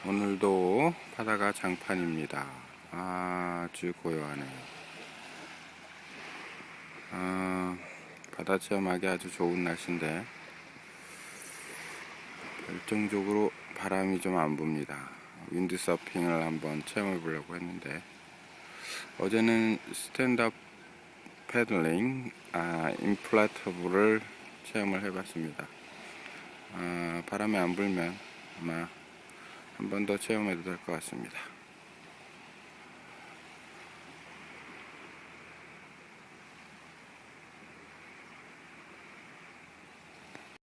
오늘도 바다가 장판입니다. 아주 고요하네요. 바다 체험하기 아주 좋은 날씨인데 결정적으로 바람이 좀 안 붑니다. 윈드서핑을 한번 체험해 보려고 했는데 어제는 스탠드업 패들링 인플라터블을 체험을 해봤습니다. 바람이 안 불면 아마 한 번 더 체험해도 될 것 같습니다.